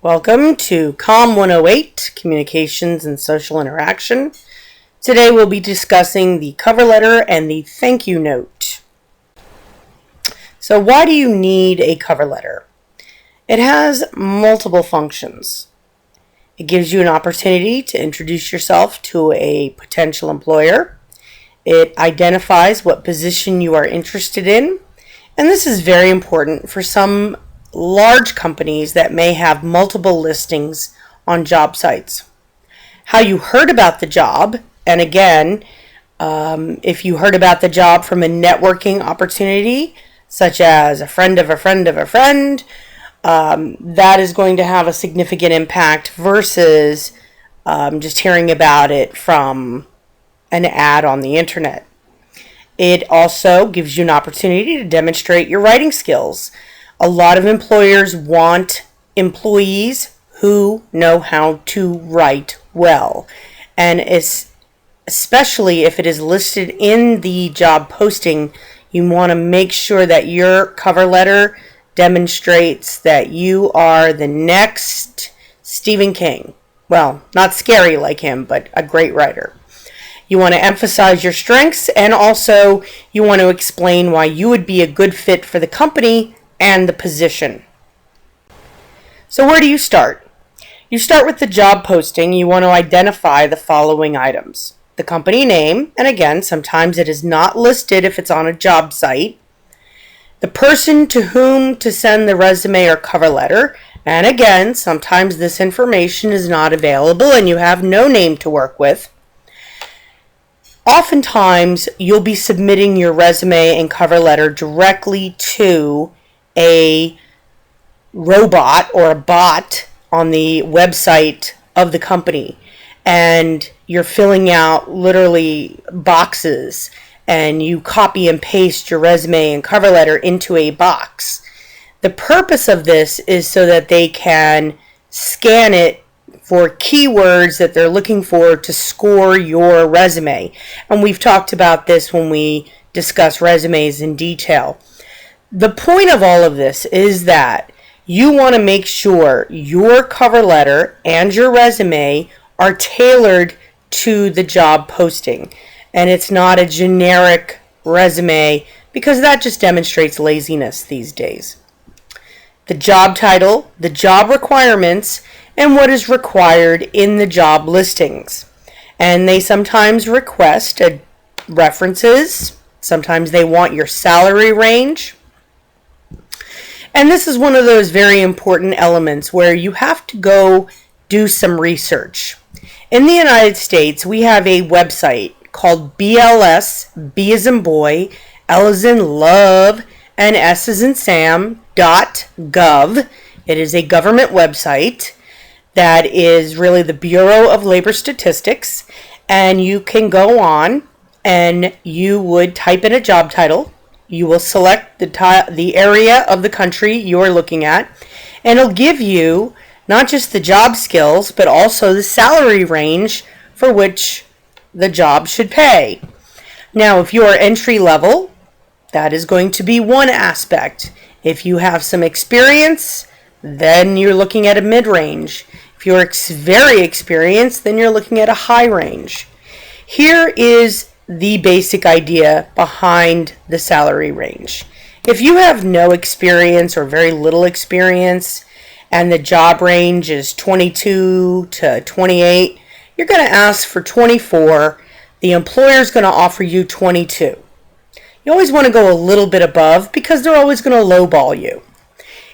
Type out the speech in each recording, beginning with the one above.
Welcome to COM 108, Communications and Social Interaction. Today we'll be discussing the cover letter and the thank you note. So why do you need a cover letter? It has multiple functions. It gives you an opportunity to introduce yourself to a potential employer. It identifies what position you are interested in. And this is very important for some large companies that may have multiple listings on job sites. How you heard about the job, and again, if you heard about the job from a networking opportunity, such as a friend of a friend of a friend, that is going to have a significant impact versus just hearing about it from an ad on the internet. It also gives you an opportunity to demonstrate your writing skills. A lot of employers want employees who know how to write well. And especially if it is listed in the job posting, you want to make sure that your cover letter demonstrates that you are the next Stephen King. Well, not scary like him, but a great writer. You want to emphasize your strengths, and also you want to explain why you would be a good fit for the company and the position. So where do you start? You start with the job posting. You want to identify the following items. The company name, and again, sometimes it is not listed if it's on a job site. The person to whom to send the resume or cover letter, and again, sometimes this information is not available and you have no name to work with. Oftentimes, you'll be submitting your resume and cover letter directly to a robot or a bot on the website of the company, and you're filling out literally boxes, and you copy and paste your resume and cover letter into a box. The purpose of this is so that they can scan it for keywords that they're looking for to score your resume. And we've talked about this when we discuss resumes in detail. The point of all of this is that you want to make sure your cover letter and your resume are tailored to the job posting. And it's not a generic resume, because that just demonstrates laziness these days. The job title, the job requirements, and what is required in the job listings. And they sometimes request references. Sometimes they want your salary range. And this is one of those very important elements where you have to go do some research. In the United States, we have a website called BLS, B as in boy, L as in love, and S as in Sam.gov. It is a government website that is really the Bureau of Labor Statistics, and you can go on and you would type in a job title. You will select the area of the country you're looking at, and it'll give you not just the job skills, but also the salary range for which the job should pay. Now, if you are entry level, that is going to be one aspect. If you have some experience, then you're looking at a mid-range. If you're very experienced, then you're looking at a high range. Here is the basic idea behind the salary range. If you have no experience or very little experience, and the job range is 22 to 28, you're going to ask for 24. The employer is going to offer you 22. You always want to go a little bit above, because they're always going to lowball you.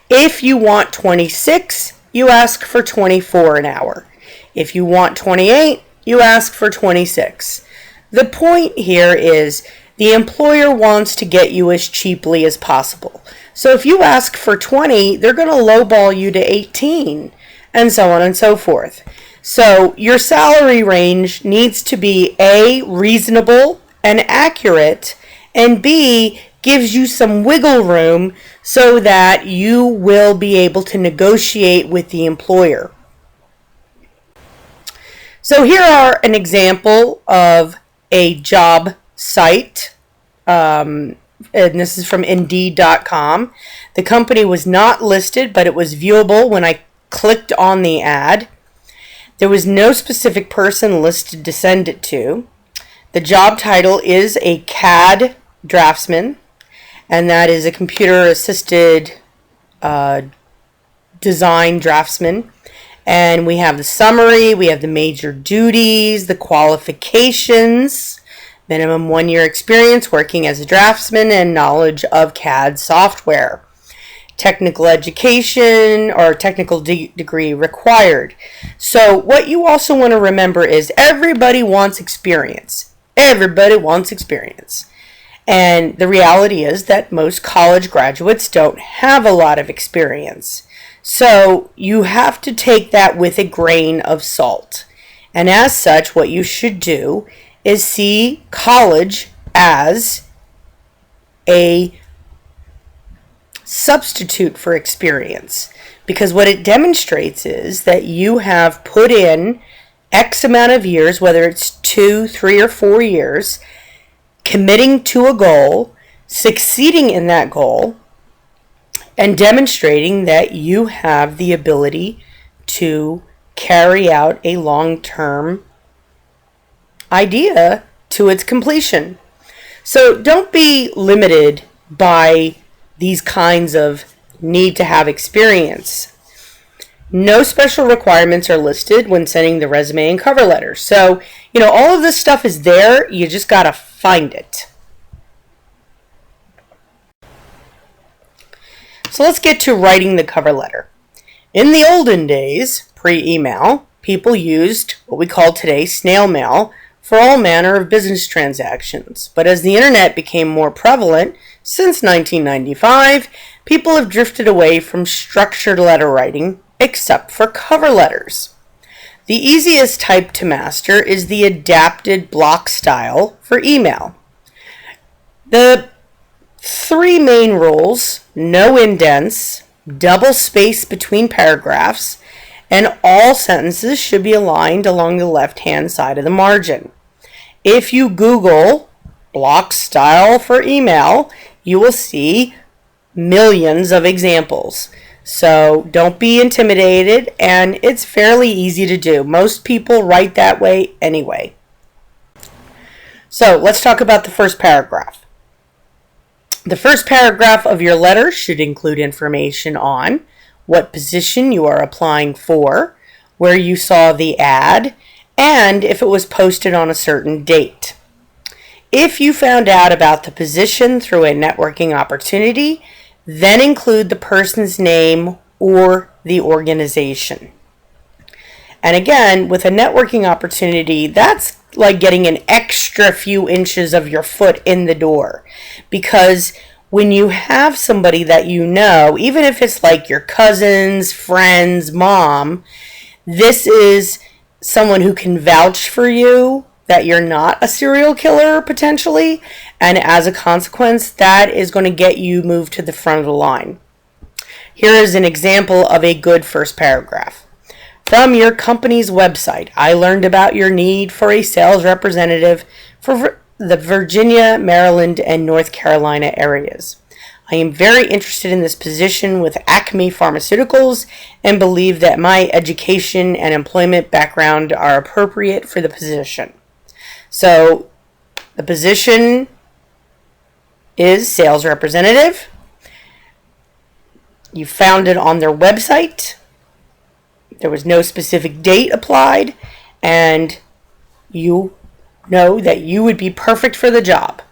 If you want 26, you ask for 24 an hour. If you want 28, you ask for 26. The point here is the employer wants to get you as cheaply as possible. So if you ask for 20, they're going to lowball you to 18, and so on and so forth. So your salary range needs to be A, reasonable and accurate, and B, gives you some wiggle room so that you will be able to negotiate with the employer. So here are an example of a job site, and this is from Indeed.com. The company was not listed, but it was viewable when I clicked on the ad. There was no specific person listed to send it to. The job title is a CAD draftsman, and that is a computer-assisted design draftsman. And we have the summary, we have the major duties, the qualifications, minimum 1-year experience working as a draftsman, and knowledge of CAD software. Technical education or technical degree required. So what you also want to remember is everybody wants experience. Everybody wants experience. And the reality is that most college graduates don't have a lot of experience. So you have to take that with a grain of salt. And as such, what you should do is see college as a substitute for experience, because what it demonstrates is that you have put in X amount of years, whether it's 2, 3, or 4 years, committing to a goal, succeeding in that goal, and demonstrating that you have the ability to carry out a long-term idea to its completion. So don't be limited by these kinds of need to have experience. No special requirements are listed when sending the resume and cover letter. So, all of this stuff is there. You just got to find it. So let's get to writing the cover letter. In the olden days, pre-email, people used what we call today snail mail for all manner of business transactions. But as the internet became more prevalent since 1995, people have drifted away from structured letter writing, except for cover letters. The easiest type to master is the adapted block style for email. The 3 main rules: no indents, double space between paragraphs, and all sentences should be aligned along the left-hand side of the margin. If you Google block style for email, you will see millions of examples. So don't be intimidated, and it's fairly easy to do. Most people write that way anyway. So let's talk about the first paragraph. The first paragraph of your letter should include information on what position you are applying for, where you saw the ad, and if it was posted on a certain date. If you found out about the position through a networking opportunity, then include the person's name or the organization. And again, with a networking opportunity, that's like getting an extra few inches of your foot in the door. Because when you have somebody that you know, even if it's like your cousins, friends, mom, this is someone who can vouch for you that you're not a serial killer potentially, and as a consequence, that is going to get you moved to the front of the line. Here is an example of a good first paragraph. From your company's website, I learned about your need for a sales representative for the Virginia, Maryland, and North Carolina areas. I am very interested in this position with Acme Pharmaceuticals and believe that my education and employment background are appropriate for the position. So the position is sales representative. You found it on their website. There was no specific date applied, and you know that you would be perfect for the job.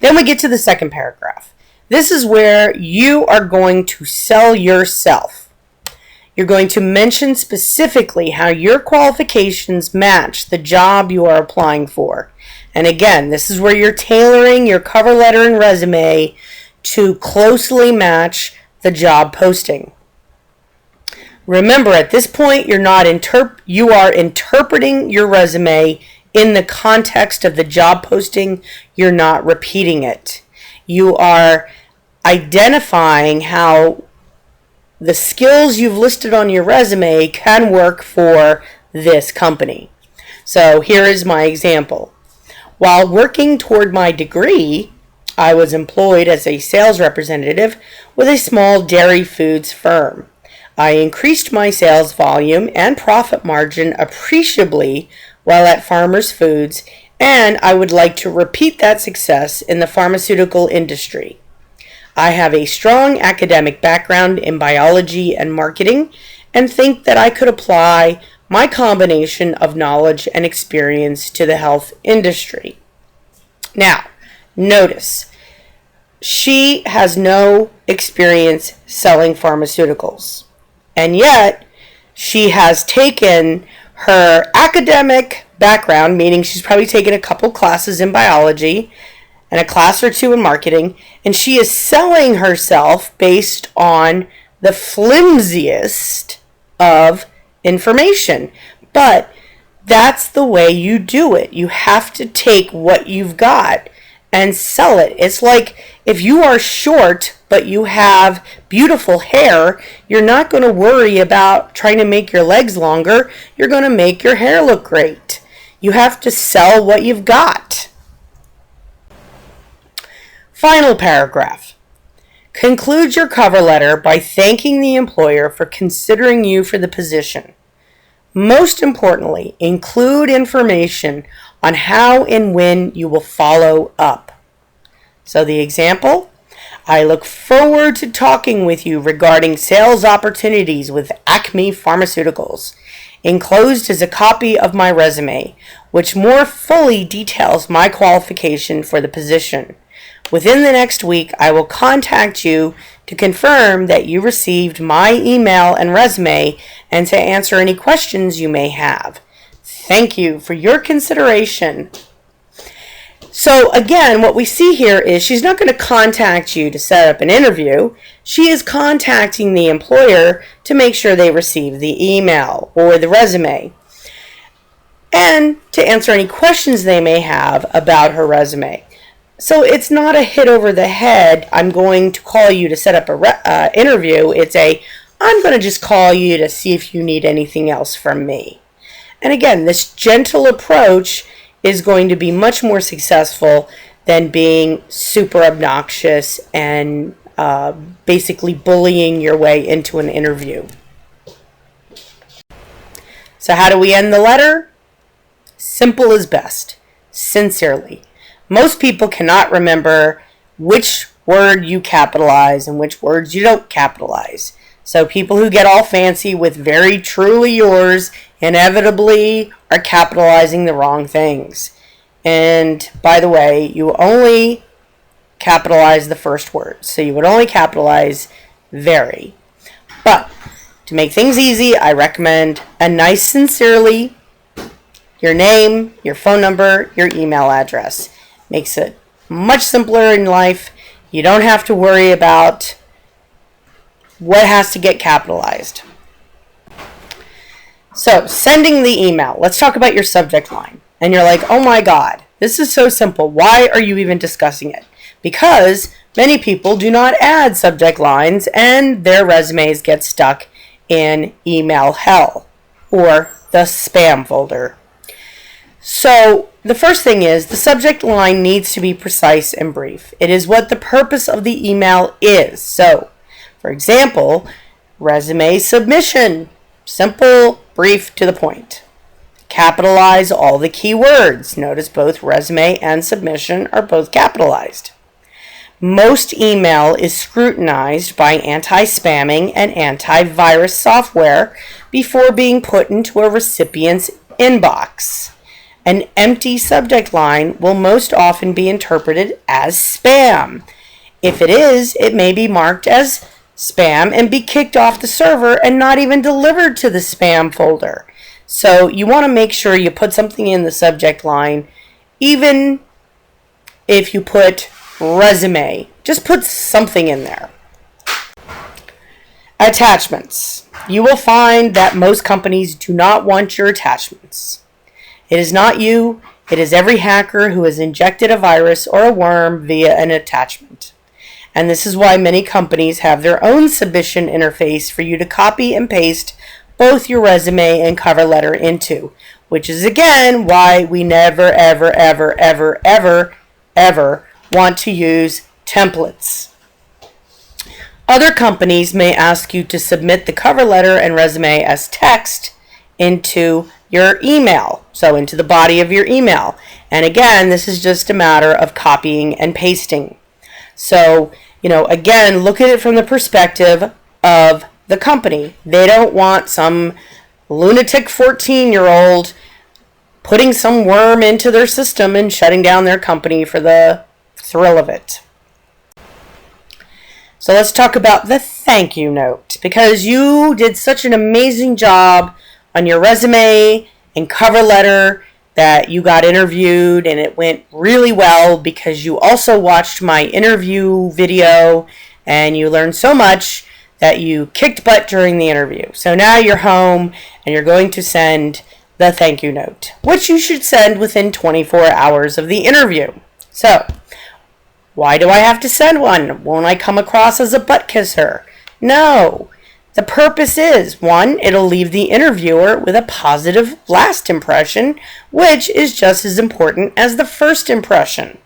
Then we get to the second paragraph. This is where you are going to sell yourself. You're going to mention specifically how your qualifications match the job you are applying for. And again, this is where you're tailoring your cover letter and resume to closely match the job posting. Remember, at this point, you are interpreting your resume in the context of the job posting. You're not repeating it. You are identifying how the skills you've listed on your resume can work for this company. So here is my example. While working toward my degree, I was employed as a sales representative with a small dairy foods firm. I increased my sales volume and profit margin appreciably while at Farmers Foods, and I would like to repeat that success in the pharmaceutical industry. I have a strong academic background in biology and marketing and think that I could apply my combination of knowledge and experience to the health industry. Now, notice, she has no experience selling pharmaceuticals, and yet she has taken her academic background, meaning she's probably taken a couple classes in biology and a class or two in marketing, and she is selling herself based on the flimsiest of information. But that's the way you do it. You have to take what you've got and sell it. It's like if you are short but you have beautiful hair, you're not going to worry about trying to make your legs longer. You're going to make your hair look great. You have to sell what you've got. Final paragraph. Conclude your cover letter by thanking the employer for considering you for the position. Most importantly, include information on how and when you will follow up. So the example, I look forward to talking with you regarding sales opportunities with Acme Pharmaceuticals. Enclosed is a copy of my resume, which more fully details my qualification for the position. Within the next week, I will contact you to confirm that you received my email and resume and to answer any questions you may have. Thank you for your consideration. So again, what we see here is she's not going to contact you to set up an interview. She is contacting the employer to make sure they receive the email or the resume and to answer any questions they may have about her resume. So it's not a hit over the head, I'm going to call you to set up a interview. It's I'm going to just call you to see if you need anything else from me. And again, this gentle approach is going to be much more successful than being super obnoxious and basically bullying your way into an interview. So how do we end the letter? Simple is best. Sincerely. Most people cannot remember which word you capitalize and which words you don't capitalize. So people who get all fancy with very truly yours inevitably are capitalizing the wrong things. And by the way, you only capitalize the first word. So you would only capitalize very. But to make things easy, I recommend a nice sincerely, your name, your phone number, your email address. Makes it much simpler in life. You don't have to worry about what has to get capitalized. So, sending the email. Let's talk about your subject line. And you're like, oh my God, this is so simple. Why are you even discussing it? Because many people do not add subject lines and their resumes get stuck in email hell or the spam folder. So the first thing is the subject line needs to be precise and brief. It is what the purpose of the email is. So, for example, resume submission. Simple, brief, to the point. Capitalize all the key words. Notice both resume and submission are both capitalized. Most email is scrutinized by anti-spamming and antivirus software before being put into a recipient's inbox. An empty subject line will most often be interpreted as spam. If it is, it may be marked as spam and be kicked off the server and not even delivered to the spam folder. So you want to make sure you put something in the subject line, even if you put resume. Just put something in there. Attachments. You will find that most companies do not want your attachments. It is not you, it is every hacker who has injected a virus or a worm via an attachment. And this is why many companies have their own submission interface for you to copy and paste both your resume and cover letter into, which is again why we never, ever, ever, ever, ever, ever want to use templates. Other companies may ask you to submit the cover letter and resume as text into your email, so into the body of your email. And again, this is just a matter of copying and pasting. So, again, look at it from the perspective of the company. They don't want some lunatic 14-year-old putting some worm into their system and shutting down their company for the thrill of it. So let's talk about the thank you note, because you did such an amazing job on your resume and cover letter that you got interviewed, and it went really well because you also watched my interview video and you learned so much that you kicked butt during the interview. So now you're home and you're going to send the thank you note, which you should send within 24 hours of the interview. So, why do I have to send one? Won't I come across as a butt kisser? No. The purpose is, 1, it'll leave the interviewer with a positive last impression, which is just as important as the first impression.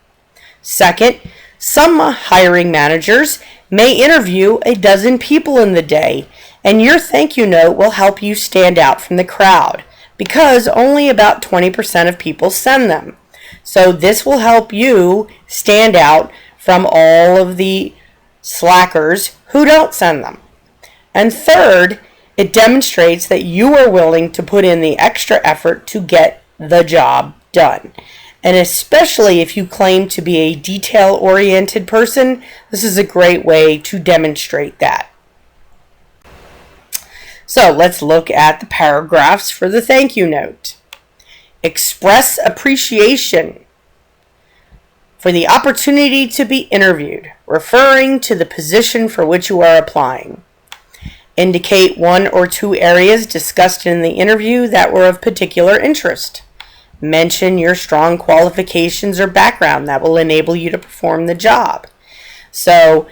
Second, some hiring managers may interview a dozen people in the day, and your thank you note will help you stand out from the crowd, because only about 20% of people send them. So this will help you stand out from all of the slackers who don't send them. And third, it demonstrates that you are willing to put in the extra effort to get the job done. And especially if you claim to be a detail-oriented person, this is a great way to demonstrate that. So let's look at the paragraphs for the thank you note. Express appreciation for the opportunity to be interviewed, referring to the position for which you are applying. Indicate 1 or 2 areas discussed in the interview that were of particular interest. Mention your strong qualifications or background that will enable you to perform the job. So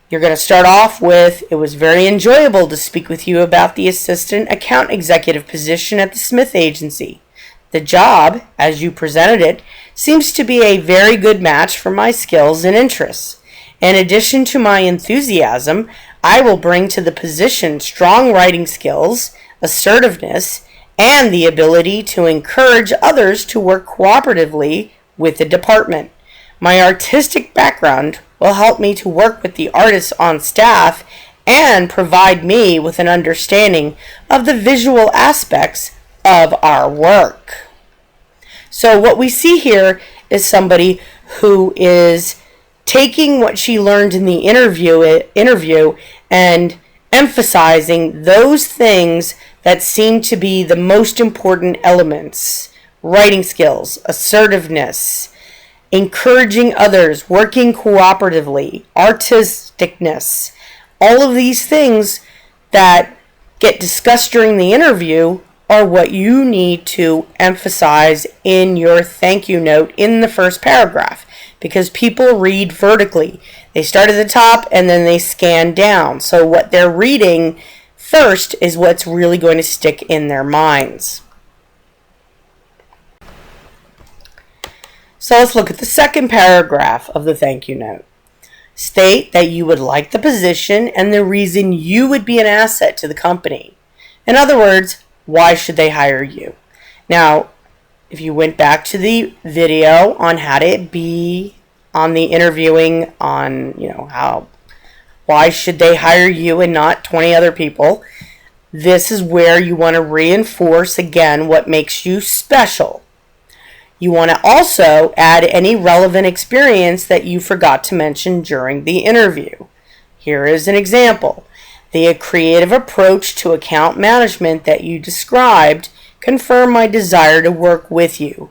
you're going to start off with, it was very enjoyable to speak with you about the assistant account executive position at the Smith Agency. The job, as you presented it, seems to be a very good match for my skills and interests. In addition to my enthusiasm, I will bring to the position strong writing skills, assertiveness, and the ability to encourage others to work cooperatively with the department. My artistic background will help me to work with the artists on staff and provide me with an understanding of the visual aspects of our work. So what we see here is somebody who is taking what she learned in the interview and emphasizing those things that seem to be the most important elements: writing skills, assertiveness, encouraging others, working cooperatively, artisticness. All of these things that get discussed during the interview are what you need to emphasize in your thank you note in the first paragraph, because people read vertically. They start at the top and then they scan down. So what they're reading first is what's really going to stick in their minds. So let's look at the second paragraph of the thank you note. State that you would like the position and the reason you would be an asset to the company. In other words, why should they hire you? Now, if you went back to the video on how to be on the interviewing on, why should they hire you and not 20 other people, this is where you want to reinforce again what makes you special. You want to also add any relevant experience that you forgot to mention during the interview. Here is an example. The creative approach to account management that you described confirm my desire to work with you.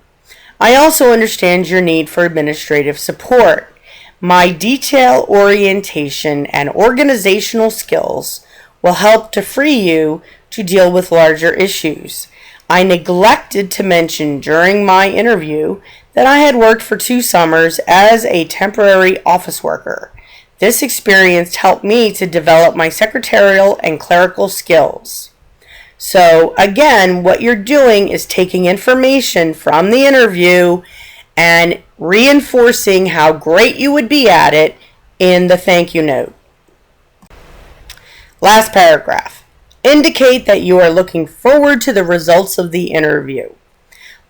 I also understand your need for administrative support. My detail orientation and organizational skills will help to free you to deal with larger issues. I neglected to mention during my interview that I had worked for 2 summers as a temporary office worker. This experience helped me to develop my secretarial and clerical skills. So again, what you're doing is taking information from the interview and reinforcing how great you would be at it in the thank you note. Last paragraph. Indicate that you are looking forward to the results of the interview.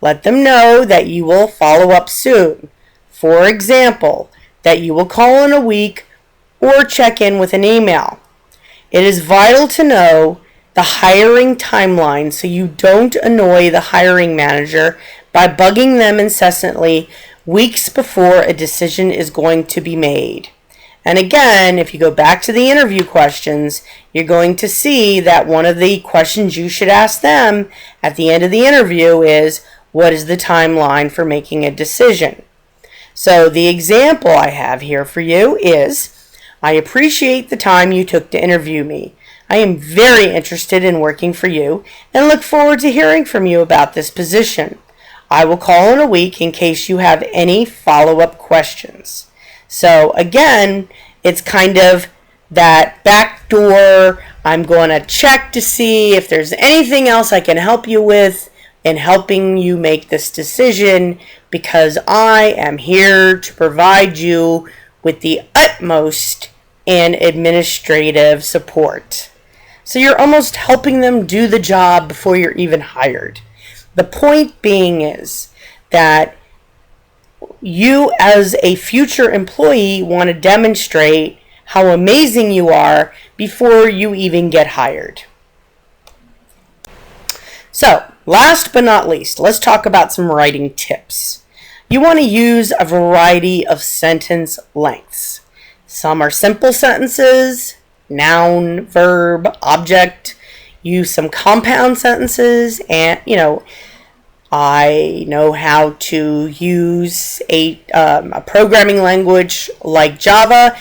Let them know that you will follow up soon. For example, that you will call in a week or check in with an email. It is vital to know the hiring timeline so you don't annoy the hiring manager by bugging them incessantly weeks before a decision is going to be made. And again, if you go back to the interview questions, you're going to see that one of the questions you should ask them at the end of the interview is, what is the timeline for making a decision? So the example I have here for you is, I appreciate the time you took to interview me. I am very interested in working for you and look forward to hearing from you about this position. I will call in a week in case you have any follow-up questions. So again, it's kind of that back door. I'm going to check to see if there's anything else I can help you with in helping you make this decision, because I am here to provide you with the utmost and administrative support. So you're almost helping them do the job before you're even hired. The point being is that you as a future employee want to demonstrate how amazing you are before you even get hired. So, last but not least, let's talk about some writing tips. You want to use a variety of sentence lengths. Some are simple sentences, noun, verb, object. Use some compound sentences, and I know how to use a programming language like Java,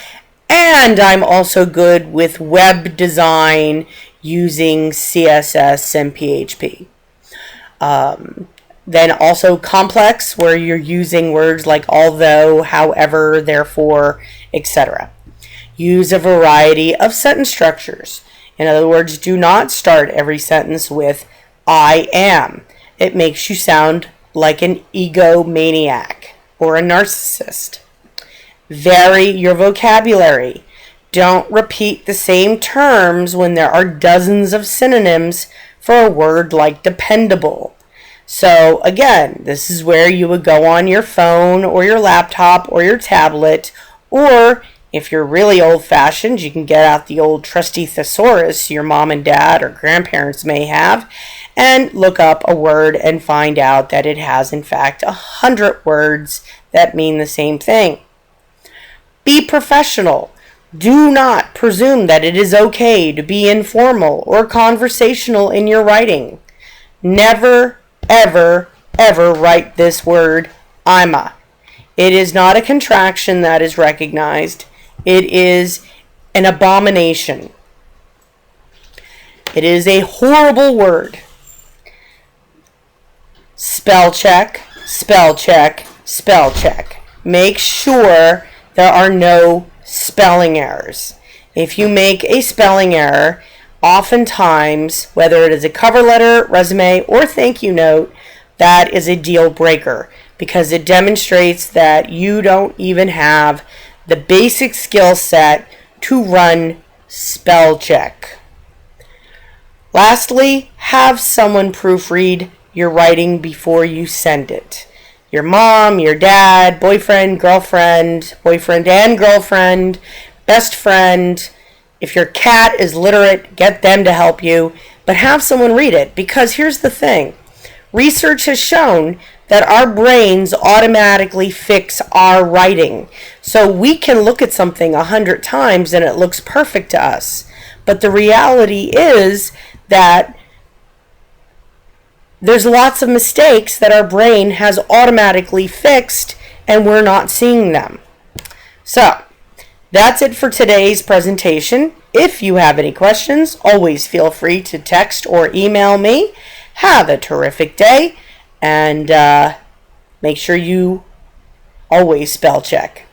and I'm also good with web design using CSS and PHP. Then also complex, where you're using words like although, however, therefore, etc. Use a variety of sentence structures. In other words, do not start every sentence with I am. It makes you sound like an egomaniac or a narcissist. Vary your vocabulary. Don't repeat the same terms when there are dozens of synonyms for a word like dependable. So again, this is where you would go on your phone or your laptop or your tablet, or if you're really old-fashioned, you can get out the old trusty thesaurus your mom and dad or grandparents may have, and look up a word and find out that it has, in fact, 100 words that mean the same thing. Be professional. Do not presume that it is okay to be informal or conversational in your writing. Never, ever, ever write this word, I'ma. It is not a contraction that is recognized. It is an abomination. It is a horrible word. Spell check, spell check, spell check. Make sure there are no spelling errors. If you make a spelling error, oftentimes, whether it is a cover letter, resume, or thank you note, that is a deal breaker, because it demonstrates that you don't even have the basic skill set to run spell check. Lastly, have someone proofread your writing before you send it. Your mom, your dad, boyfriend, girlfriend, boyfriend and girlfriend, best friend. If your cat is literate, get them to help you, but have someone read it, because here's the thing. Research has shown that our brains automatically fix our writing. So we can look at something 100 times and it looks perfect to us. But the reality is that there's lots of mistakes that our brain has automatically fixed and we're not seeing them. So, that's it for today's presentation. If you have any questions, always feel free to text or email me. Have a terrific day, and make sure you always spell check.